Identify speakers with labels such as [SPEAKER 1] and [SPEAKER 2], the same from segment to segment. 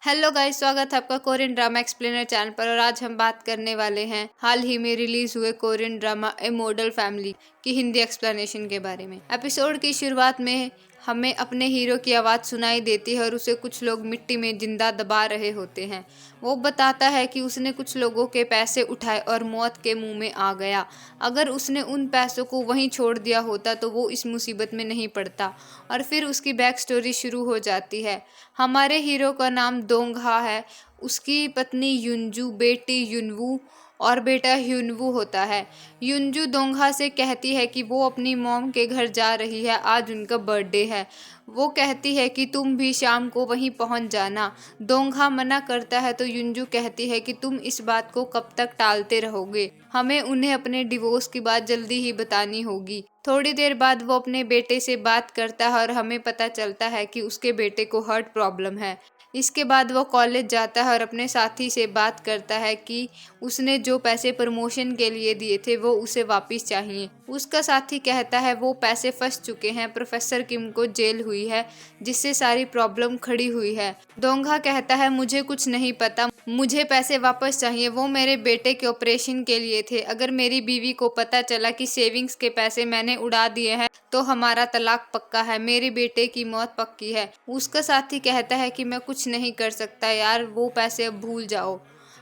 [SPEAKER 1] Hello guys, स्वागत है आपका कोरियन ड्रामा एक्सप्लेनर चैनल पर। और आज हम बात करने वाले हैं हाल ही में रिलीज हुए कोरियन ड्रामा ए मॉडल फैमिली की हिंदी एक्सप्लेनेशन के बारे में। एपिसोड की शुरुआत में हमें अपने हीरो की आवाज़ सुनाई देती है और उसे कुछ लोग मिट्टी में जिंदा दबा रहे होते हैं। वो बताता है कि उसने कुछ लोगों के पैसे उठाए और मौत के मुंह में आ गया। अगर उसने उन पैसों को वहीं छोड़ दिया होता तो वो इस मुसीबत में नहीं पड़ता। और फिर उसकी बैक स्टोरी शुरू हो जाती है। हमारे हीरो का नाम दोंगहा है, उसकी पत्नी युनजू, बेटी युनवू और बेटा ह्युनवू होता है। युनजू दोंगहा से कहती है कि वो अपनी मॉम के घर जा रही है, आज उनका बर्थडे है। वो कहती है कि तुम भी शाम को वहीं पहुंच जाना। दोंगहा मना करता है तो युनजू कहती है कि तुम इस बात को कब तक टालते रहोगे, हमें उन्हें अपने डिवोर्स की बात जल्दी ही बतानी होगी। थोड़ी देर बाद वो अपने बेटे से बात करता है और हमें पता चलता है कि उसके बेटे को हार्ट प्रॉब्लम है। इसके बाद वो कॉलेज जाता है और अपने साथी से बात करता है कि उसने जो पैसे प्रमोशन के लिए दिए थे वो उसे वापस चाहिए। उसका साथी कहता है वो पैसे फंस चुके हैं, प्रोफेसर किम को जेल हुई है जिससे सारी प्रॉब्लम खड़ी हुई है। दोंगा कहता है मुझे कुछ नहीं पता, मुझे पैसे वापस चाहिए, वो मेरे बेटे के ऑपरेशन के लिए थे। अगर मेरी बीवी को पता चला कि सेविंग्स के पैसे मैंने उड़ा दिए हैं तो हमारा तलाक पक्का है, मेरे बेटे की मौत पक्की है। उसका साथी कहता है कि मैं कुछ नहीं कर सकता यार, वो पैसे अब भूल जाओ।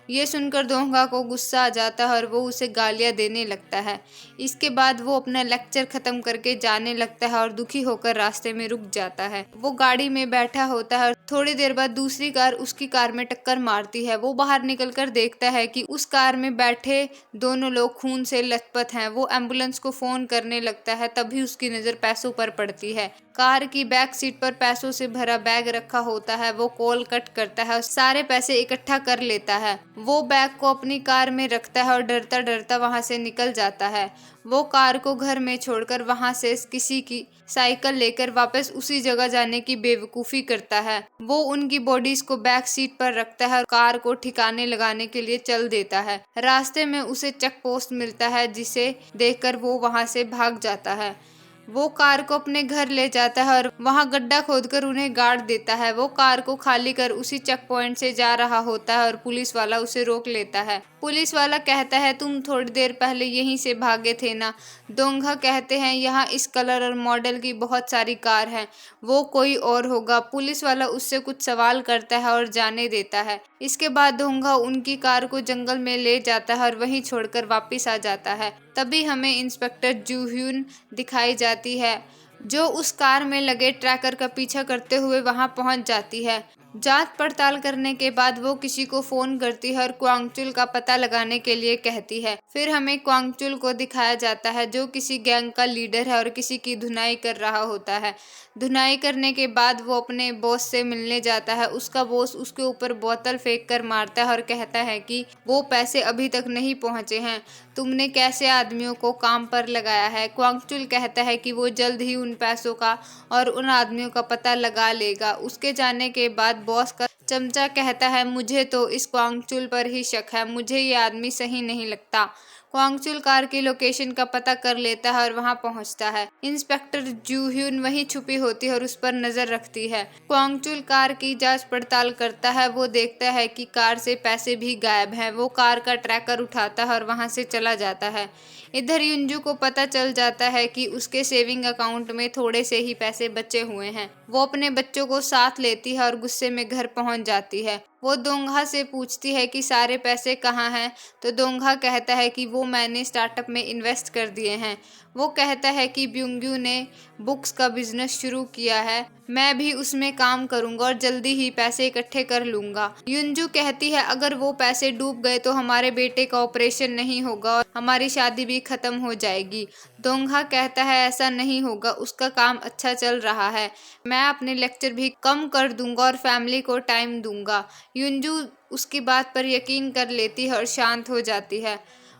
[SPEAKER 1] ये सुनकर दोंगा को गुस्सा आ जाता है और वो उसे गालियां देने लगता है। इसके बाद वो अपना लेक्चर खत्म करके जाने लगता है और दुखी होकर रास्ते में रुक जाता है। वो गाड़ी में बैठा होता है और थोड़ी देर बाद दूसरी कार उसकी कार में टक्कर मारती है। वो बाहर निकलकर देखता है कि उस कार में बैठे दोनों लोग खून से लथपथ हैं। वो एम्बुलेंस को फोन करने लगता है, तभी उसकी नजर पैसों पर पड़ती है। कार की बैक सीट पर पैसों से भरा बैग रखा होता है। वो कॉल कट करता है और सारे पैसे इकट्ठा कर लेता है। वो बैग को अपनी कार में रखता है और डरता डरता वहां से निकल जाता है। वो कार को घर में छोड़कर वहां से किसी की साइकिल लेकर वापस उसी जगह जाने की बेवकूफ़ी करता है। वो उनकी बॉडीज को बैक सीट पर रखता है और कार को ठिकाने लगाने के लिए चल देता है। रास्ते में उसे चेक पोस्ट मिलता है जिसे देखकर वो वहां से भाग जाता है। वो कार को अपने घर ले जाता है और वहां गड्ढा खोदकर उन्हें गाड़ देता है। वो कार को खाली कर उसी चेक पॉइंट से जा रहा होता है और पुलिस वाला उसे रोक लेता है। पुलिस वाला कहता है तुम थोड़ी देर पहले यहीं से भागे थे ना। दोंगा कहते हैं यहाँ इस कलर और मॉडल की बहुत सारी कार हैं, वो कोई और होगा। पुलिस वाला उससे कुछ सवाल करता है और जाने देता है। इसके बाद दोंगा उनकी कार को जंगल में ले जाता है और वहीं छोड़कर वापिस आ जाता है। तभी हमें इंस्पेक्टर जूह्यून दिखाई जाती है जो उस कार में लगे ट्रैकर का पीछा करते हुए वहां पहुंच जाती है। जांच पड़ताल करने के बाद वो किसी को फोन करती है और क्वांगचुल का पता लगाने के लिए कहती है। फिर हमें क्वांगचुल को दिखाया जाता है जो किसी गैंग का लीडर है और किसी की धुनाई कर रहा होता है। धुनाई करने के बाद वो अपने बॉस से मिलने जाता है। उसका बॉस उसके ऊपर बोतल फेंक कर मारता है और कहता है कि वो पैसे अभी तक नहीं पहुंचे हैं, तुमने कैसे आदमियों को काम पर लगाया है। क्वांगचुल कहता है कि वो जल्द ही उन पैसों का और उन आदमियों का पता लगा लेगा। उसके जाने के बाद बॉस का चमचा कहता है मुझे तो इस क्वांगचुल पर ही शक है, मुझे ये आदमी सही नहीं लगता। क्वांगचुल कार की लोकेशन का पता कर लेता है और वहां पहुंचता है। इंस्पेक्टर जूह्यून वहीं छुपी होती है और उस पर नजर रखती है। क्वांगचुल कार की जांच पड़ताल करता है। वो देखता है कि कार से पैसे भी गायब हैं। वो कार का ट्रैकर उठाता है और वहां से चला जाता है। इधर युंजू को पता चल जाता है कि उसके सेविंग अकाउंट में थोड़े से ही पैसे बचे हुए हैं। वो अपने बच्चों को साथ लेती है और गुस्से में घर पहुंच जाती है। वो दोंगा से पूछती है कि सारे पैसे कहाँ हैं, तो दोंगा कहता है कि वो मैंने स्टार्टअप में इन्वेस्ट कर दिए हैं। वो कहता है कि ब्युंग्यू ने बुक्स का बिजनेस शुरू किया है, मैं भी उसमें काम करूंगा और जल्दी ही पैसे इकट्ठे कर लूंगा। युंजू कहती है अगर वो पैसे डूब गए तो हमारे बेटे का ऑपरेशन नहीं होगा और हमारी शादी भी खत्म हो जाएगी। दोंगा कहता है ऐसा नहीं होगा, उसका काम अच्छा चल रहा है, मैं अपने लेक्चर भी कम कर दूंगा और फैमिली को टाइम दूंगा। युंजू उसकी बात पर यकीन कर लेती है और शांत हो जाती है।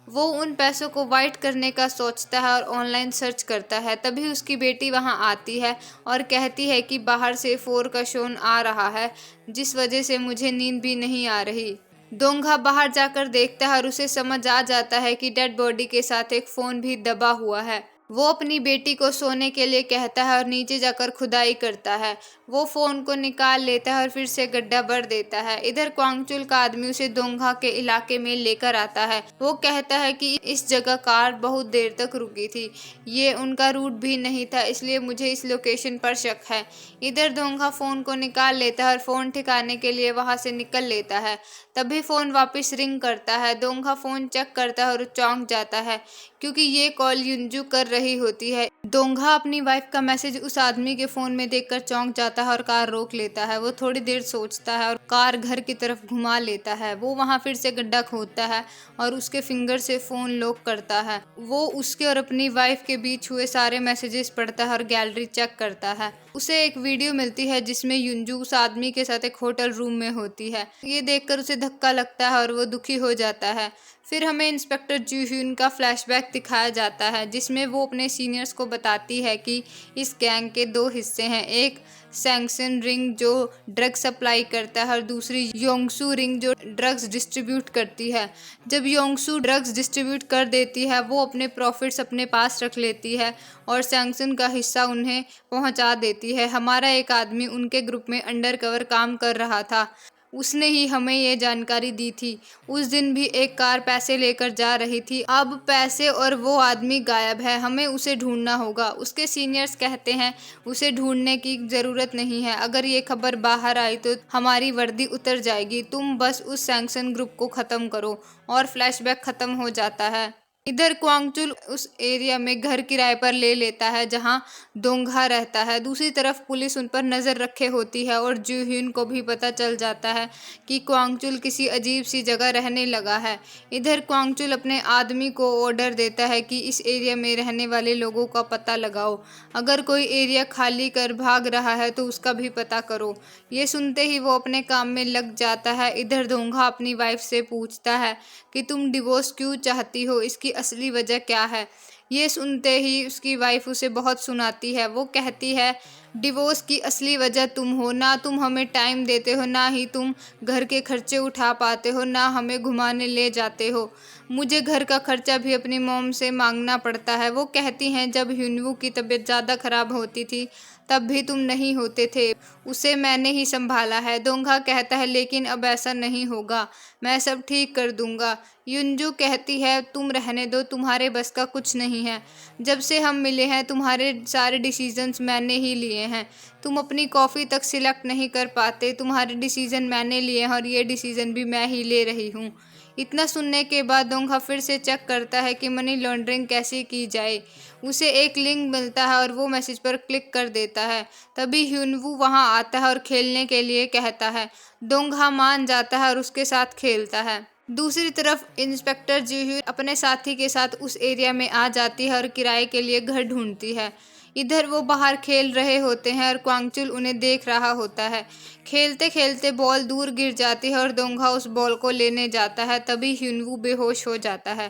[SPEAKER 1] वो उन पैसों को वाइट करने का सोचता है और ऑनलाइन सर्च करता है। तभी उसकी बेटी वहां आती है और कहती है कि बाहर से 4 का शो आ रहा है जिस वजह से मुझे नींद भी नहीं आ रही। दोंगा बाहर जाकर देखता है और उसे समझ आ जाता है कि डेड बॉडी के साथ एक फोन भी दबा हुआ है। वो अपनी बेटी को सोने के लिए कहता है और नीचे जाकर खुदाई करता है। वो फोन को निकाल लेता है और फिर से गड्ढा भर देता है। इधर क्वांगचुल का आदमी उसे दोंगा के इलाके में लेकर आता है। वो कहता है कि इस जगह कार बहुत देर तक रुकी थी, ये उनका रूट भी नहीं था, इसलिए मुझे इस लोकेशन पर शक है। इधर दोंगा फोन को निकाल लेता है और फोन ठिकाने के लिए वहां से निकल लेता है। तभी फोन वापस रिंग करता है। दोंगा फोन चेक करता है और चौंक जाता है क्योंकि ये कॉल युंजू कर रही होती है। दोंगा अपनी वाइफ का मैसेज उस आदमी के फोन में देखकर चौंक जाता है और कार रोक लेता है। वो थोड़ी देर सोचता है और कार घर की तरफ घुमा लेता है। वो वहां फिर से गड्ढा खोदता है और उसके फिंगर से फोन लॉक करता है। वो उसके और अपनी वाइफ के बीच हुए सारे मैसेजेस पढ़ता है और गैलरी चेक करता है। उसे एक वीडियो मिलती है जिसमें युंजू उस आदमी के साथ एक होटल रूम में होती है। ये देखकर उसे धक्का लगता है और वो दुखी हो जाता है। फिर हमें इंस्पेक्टर जी ह्यून का फ्लैशबैक दिखाया जाता है जिसमें वो अपने सीनियर्स को बताती है कि इस गैंग के दो हिस्से हैं, एक सैंक्शन रिंग जो ड्रग सप्लाई करता है और दूसरी योंगसू रिंग जो ड्रग्स डिस्ट्रीब्यूट करती है। जब योंगसू ड्रग्स डिस्ट्रीब्यूट कर देती है वो अपने प्रॉफिट्स अपने पास रख लेती है और सैंक्शन का हिस्सा उन्हें पहुंचा देती है। हमारा एक आदमी उनके ग्रुप में अंडर कवर काम कर रहा था, उसने ही हमें ये जानकारी दी थी। उस दिन भी एक कार पैसे लेकर जा रही थी, अब पैसे और वो आदमी गायब है, हमें उसे ढूंढना होगा। उसके सीनियर्स कहते हैं उसे ढूंढने की ज़रूरत नहीं है, अगर ये खबर बाहर आई तो हमारी वर्दी उतर जाएगी, तुम बस उस सैंक्शन ग्रुप को ख़त्म करो। और फ्लैशबैक ख़त्म हो जाता है। इधर क्वांगचुल उस एरिया में घर किराए पर ले लेता है जहां दोंगा रहता है। दूसरी तरफ पुलिस उन पर नज़र रखे होती है और जू ह्यून को भी पता चल जाता है कि क्वांगचुल किसी अजीब सी जगह रहने लगा है। इधर क्वांगचुल अपने आदमी को ऑर्डर देता है कि इस एरिया में रहने वाले लोगों का पता लगाओ, अगर कोई एरिया खाली कर भाग रहा है तो उसका भी पता करो। ये सुनते ही वो अपने काम में लग जाता है। इधर दोंगा अपनी वाइफ से पूछता है कि तुम डिवोर्स क्यों चाहती हो, इसकी असली वजह क्या है। ये सुनते ही उसकी वाइफ उसे बहुत सुनाती है। वो कहती है डिवोर्स की असली वजह तुम हो, ना तुम हमें टाइम देते हो, ना ही तुम घर के खर्चे उठा पाते हो, ना हमें घुमाने ले जाते हो, मुझे घर का खर्चा भी अपनी मॉम से मांगना पड़ता है। वो कहती हैं जब ह्यूनवू की तबीयत ज़्यादा खराब होती थी तब भी तुम नहीं होते थे, उसे मैंने ही संभाला है। दोंगा कहता है लेकिन अब ऐसा नहीं होगा, मैं सब ठीक कर दूंगा। युंजू कहती है तुम रहने दो, तुम्हारे बस का कुछ नहीं है, जब से हम मिले हैं तुम्हारे सारे डिसीजंस मैंने ही लिए हैं, तुम अपनी कॉफ़ी तक सिलेक्ट नहीं कर पाते, तुम्हारे डिसीजन मैंने लिए हैं और ये डिसीजन भी मैं ही ले रही हूँ। इतना सुनने के बाद दोंगा फिर से चेक करता है कि मनी लॉन्ड्रिंग कैसे की जाए। उसे एक लिंक मिलता है और वो मैसेज पर क्लिक कर देता है। तभी ह्यूनवू वहां आता है और खेलने के लिए कहता है। दोंगा मान जाता है और उसके साथ खेलता है। दूसरी तरफ इंस्पेक्टर जीह्यून अपने साथी के साथ उस एरिया में आ जाती है और किराए के लिए घर ढूंढती है। इधर वो बाहर खेल रहे होते हैं और क्वांगचुल उन्हें देख रहा होता है। खेलते खेलते बॉल दूर गिर जाती है और दोंगा उस बॉल को लेने जाता है। तभी ह्यूनवू बेहोश हो जाता है।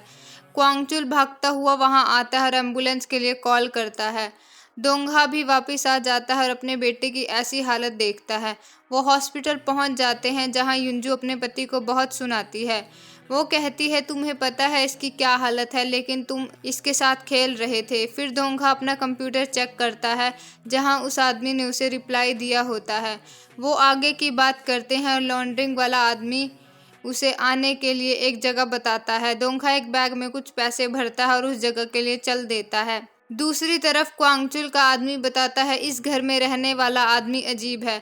[SPEAKER 1] क्वांगचुल भागता हुआ वहां आता है और एम्बुलेंस के लिए कॉल करता है। दोंगा भी वापस आ जाता है और अपने बेटे की ऐसी हालत देखता है। वो हॉस्पिटल पहुंच जाते हैं जहां युंजू अपने पति को बहुत सुनाती है। वो कहती है तुम्हें पता है इसकी क्या हालत है, लेकिन तुम इसके साथ खेल रहे थे। फिर दोंगा अपना कंप्यूटर चेक करता है जहां उस आदमी ने उसे रिप्लाई दिया होता है। वो आगे की बात करते हैं और लॉन्ड्रिंग वाला आदमी उसे आने के लिए एक जगह बताता है। दोंगा एक बैग में कुछ पैसे भरता है और उस जगह के लिए चल देता है। दूसरी तरफ क्वांगचुल का आदमी बताता है इस घर में रहने वाला आदमी अजीब है,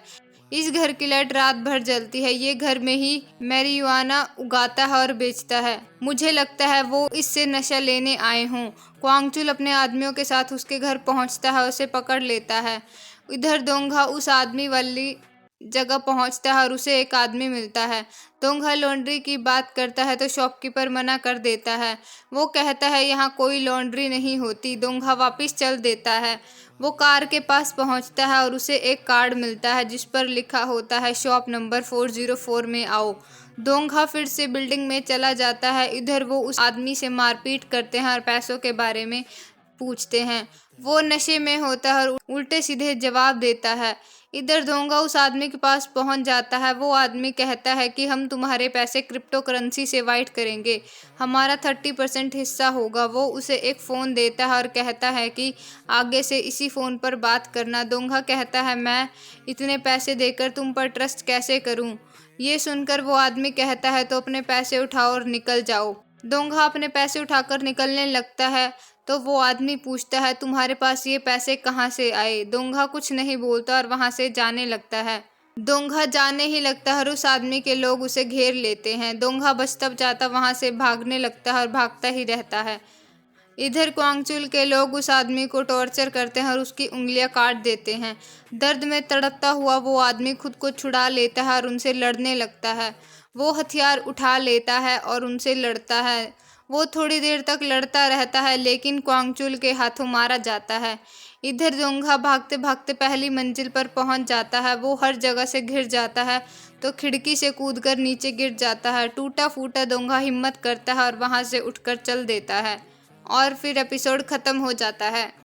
[SPEAKER 1] इस घर की लाइट रात भर जलती है, ये घर में ही मैरिजुआना उगाता है और बेचता है, मुझे लगता है वो इससे नशा लेने आए हों। क्वांगचुल अपने आदमियों के साथ उसके घर पहुंचता है, उसे पकड़ लेता है। इधर दोंगा उस आदमी वाली जगह पहुंचता है और उसे एक आदमी मिलता है। दोंगा लॉन्ड्री की बात करता है तो शॉपकीपर मना कर देता है। वो कहता है यहाँ कोई लॉन्ड्री नहीं होती। दोंगा वापस चल देता है। वो कार के पास पहुंचता है और उसे एक कार्ड मिलता है जिस पर लिखा होता है शॉप नंबर 404 में आओ। दोंगा फिर से बिल्डिंग में चला जाता है। इधर वो उस आदमी से मारपीट करते हैं और पैसों के बारे में पूछते हैं। वो नशे में होता है और उल्टे सीधे जवाब देता है। इधर दोंगा उस आदमी के पास पहुंच जाता है। वो आदमी कहता है कि हम तुम्हारे पैसे क्रिप्टो करेंसी से वाइट करेंगे, हमारा 30% हिस्सा होगा। वो उसे एक फ़ोन देता है और कहता है कि आगे से इसी फ़ोन पर बात करना। दोंगा कहता है मैं इतने पैसे देकर तुम पर ट्रस्ट कैसे करूं? ये सुनकर वो आदमी कहता है तो अपने पैसे उठाओ और निकल जाओ। दोंगा अपने पैसे उठाकर निकलने लगता है तो वो आदमी पूछता है तुम्हारे पास ये पैसे कहाँ से आए? दोंगा कुछ नहीं बोलता और वहां से जाने लगता है। दोंगा जाने ही लगता है और उस आदमी के लोग उसे घेर लेते हैं। दोंगा बचता बचाता वहां से भागने लगता है और भागता ही रहता है। इधर क्वांगचुल के लोग उस आदमी को टॉर्चर करते हैं और उसकी उंगलियां काट देते हैं। दर्द में तड़पता हुआ वो आदमी खुद को छुड़ा लेता है और उनसे लड़ने लगता है। वो हथियार उठा लेता है और उनसे लड़ता है। वो थोड़ी देर तक लड़ता रहता है लेकिन क्वांगचुल के हाथों मारा जाता है। इधर दोंगा भागते भागते पहली मंजिल पर पहुंच जाता है। वो हर जगह से घिर जाता है तो खिड़की से कूदकर नीचे गिर जाता है। टूटा फूटा दोंगा हिम्मत करता है और वहां से उठकर चल देता है और फिर एपिसोड खत्म हो जाता है।